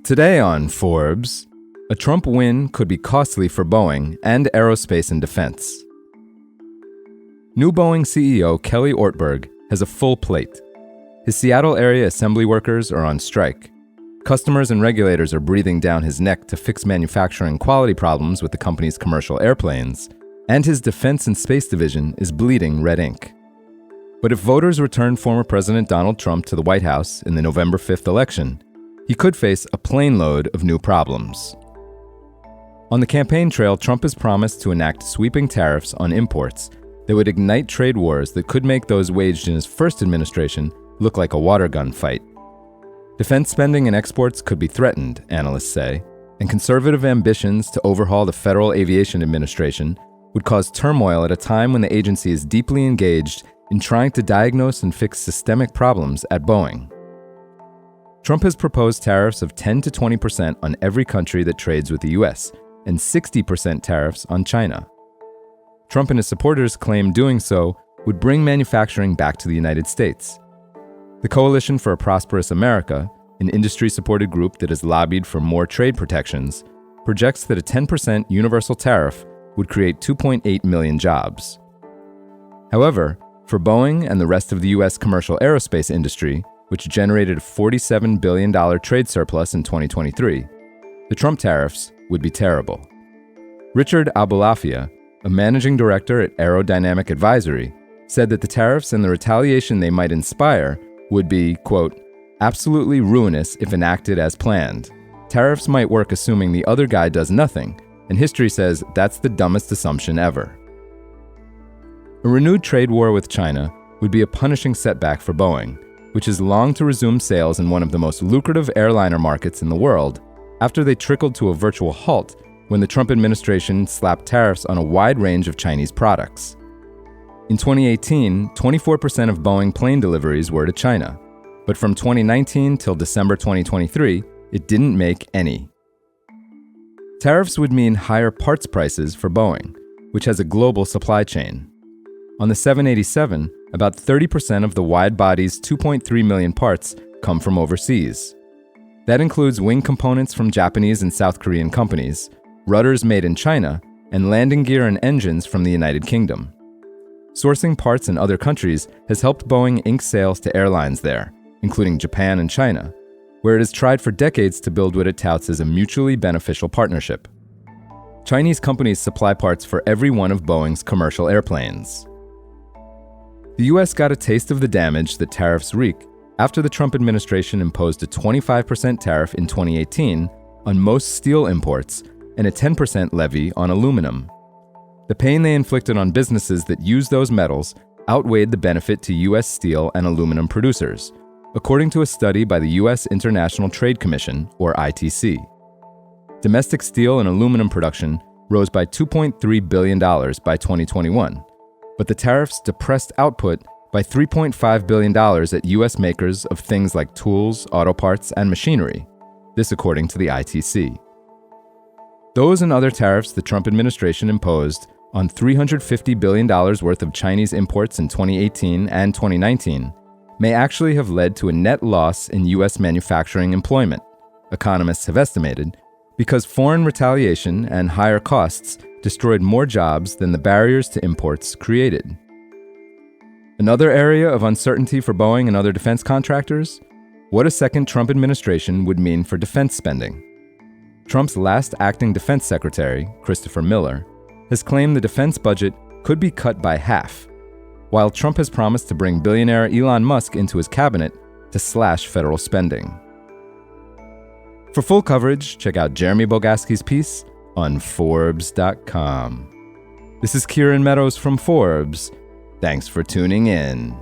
Today on Forbes, a Trump win could be costly for Boeing and aerospace and defense. New Boeing CEO Kelly Ortberg has a full plate. His Seattle area assembly workers are on strike. Customers and regulators are breathing down his neck to fix manufacturing quality problems with the company's commercial airplanes, and his defense and space division is bleeding red ink. But if voters return former President Donald Trump to the White House in the November 5th election, he could face a plane load of new problems. On the campaign trail, Trump has promised to enact sweeping tariffs on imports that would ignite trade wars that could make those waged in his first administration look like a water gun fight. Defense spending and exports could be threatened, analysts say, and conservative ambitions to overhaul the Federal Aviation Administration would cause turmoil at a time when the agency is deeply engaged in trying to diagnose and fix systemic problems at Boeing. Trump has proposed tariffs of 10 to 20% on every country that trades with the U.S., and 60% tariffs on China. Trump and his supporters claim doing so would bring manufacturing back to the United States. The Coalition for a Prosperous America, an industry-supported group that has lobbied for more trade protections, projects that a 10% universal tariff would create 2.8 million jobs. However, for Boeing and the rest of the U.S. commercial aerospace industry, which generated a $47 billion trade surplus in 2023, the Trump tariffs would be terrible. Richard Abulafia, a managing director at Aerodynamic Advisory, said that the tariffs and the retaliation they might inspire would be, quote, absolutely ruinous if enacted as planned. Tariffs might work assuming the other guy does nothing, and history says that's the dumbest assumption ever. A renewed trade war with China would be a punishing setback for Boeing, which has longed to resume sales in one of the most lucrative airliner markets in the world after they trickled to a virtual halt when the Trump administration slapped tariffs on a wide range of Chinese products. In 2018, 24% of Boeing plane deliveries were to China, but from 2019 till December 2023, it didn't make any. Tariffs would mean higher parts prices for Boeing, which has a global supply chain. On the 787, about 30% of the wide-body's 2.3 million parts come from overseas. That includes wing components from Japanese and South Korean companies, rudders made in China, and landing gear and engines from the United Kingdom. Sourcing parts in other countries has helped Boeing ink sales to airlines there, including Japan and China, where it has tried for decades to build what it touts as a mutually beneficial partnership. Chinese companies supply parts for every one of Boeing's commercial airplanes. The U.S. got a taste of the damage that tariffs wreak after the Trump administration imposed a 25% tariff in 2018 on most steel imports and a 10% levy on aluminum. The pain they inflicted on businesses that use those metals outweighed the benefit to U.S. steel and aluminum producers, according to a study by the U.S. International Trade Commission, or ITC. Domestic steel and aluminum production rose by $2.3 billion by 2021, but the tariffs depressed output by $3.5 billion at U.S. makers of things like tools, auto parts, and machinery, this according to the ITC. Those and other tariffs the Trump administration imposed on $350 billion worth of Chinese imports in 2018 and 2019 may actually have led to a net loss in U.S. manufacturing employment, economists have estimated, because foreign retaliation and higher costs destroyed more jobs than the barriers to imports created. Another area of uncertainty for Boeing and other defense contractors? What a second Trump administration would mean for defense spending. Trump's last acting defense secretary, Christopher Miller, has claimed the defense budget could be cut by half, while Trump has promised to bring billionaire Elon Musk into his cabinet to slash federal spending. For full coverage, check out Jeremy Bogaski's piece on forbes.com. This is Kieran Meadows from Forbes. Thanks for tuning in.